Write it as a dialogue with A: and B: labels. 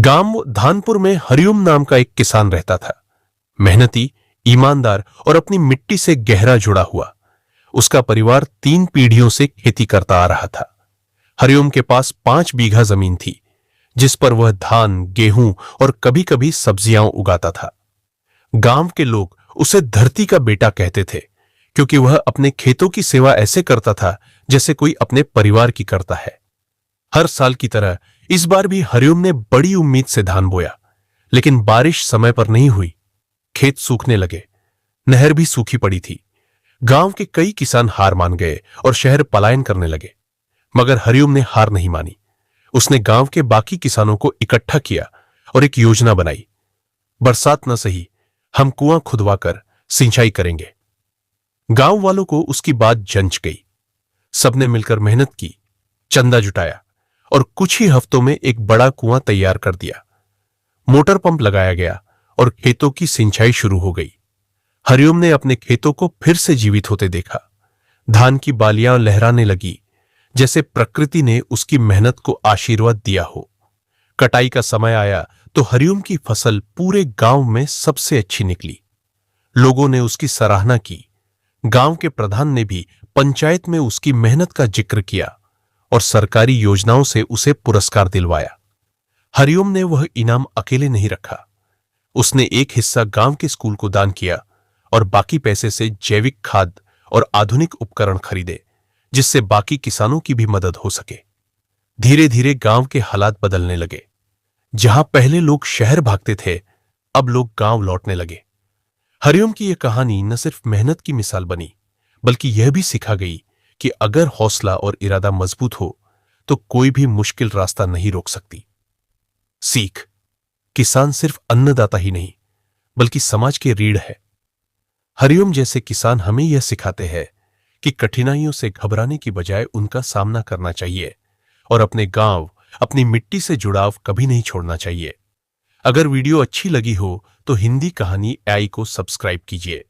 A: गांव धानपुर में हरिओम नाम का एक किसान रहता था। मेहनती, ईमानदार और अपनी मिट्टी से गहरा जुड़ा हुआ। उसका परिवार 3 पीढ़ियों से खेती करता आ रहा था। हरिओम के पास 5 बीघा जमीन थी, जिस पर वह धान, गेहूं और कभी-कभी सब्जियां उगाता था। गांव के लोग उसे धरती का बेटा कहते थे, क्योंकि वह अपने खेतों की सेवा ऐसे करता था जैसे कोई अपने परिवार की करता है। हर साल की तरह इस बार भी हरिओम ने बड़ी उम्मीद से धान बोया, लेकिन बारिश समय पर नहीं हुई। खेत सूखने लगे, नहर भी सूखी पड़ी थी। गांव के कई किसान हार मान गए और शहर पलायन करने लगे। मगर हरिओम ने हार नहीं मानी। उसने गांव के बाकी किसानों को इकट्ठा किया और एक योजना बनाई। बरसात न सही, हम कुआं खुदवाकर सिंचाई करेंगे। गांव वालों को उसकी बात जंच गई। सबने मिलकर मेहनत की, चंदा जुटाया और कुछ ही हफ्तों में एक बड़ा कुआं तैयार कर दिया। मोटर पंप लगाया गया और खेतों की सिंचाई शुरू हो गई। हरिओम ने अपने खेतों को फिर से जीवित होते देखा। धान की बालियां लहराने लगी, जैसे प्रकृति ने उसकी मेहनत को आशीर्वाद दिया हो। कटाई का समय आया तो हरिओम की फसल पूरे गांव में सबसे अच्छी निकली। लोगों ने उसकी सराहना की। गांव के प्रधान ने भी पंचायत में उसकी मेहनत का जिक्र किया और सरकारी योजनाओं से उसे पुरस्कार दिलवाया। हरिओम ने वह इनाम अकेले नहीं रखा। उसने एक हिस्सा गांव के स्कूल को दान किया और बाकी पैसे से जैविक खाद और आधुनिक उपकरण खरीदे, जिससे बाकी किसानों की भी मदद हो सके। धीरे धीरे गांव के हालात बदलने लगे। जहां पहले लोग शहर भागते थे, अब लोग गांव लौटने लगे। हरिओम की यह कहानी न सिर्फ मेहनत की मिसाल बनी, बल्कि यह भी सिखा गई कि अगर हौसला और इरादा मजबूत हो तो कोई भी मुश्किल रास्ता नहीं रोक सकती। सीख: किसान सिर्फ अन्नदाता ही नहीं, बल्कि समाज के रीढ़ है। हरिओम जैसे किसान हमें यह सिखाते हैं कि कठिनाइयों से घबराने की बजाय उनका सामना करना चाहिए और अपने गांव, अपनी मिट्टी से जुड़ाव कभी नहीं छोड़ना चाहिए। अगर वीडियो अच्छी लगी हो तो हिंदी कहानी AI को सब्सक्राइब कीजिए।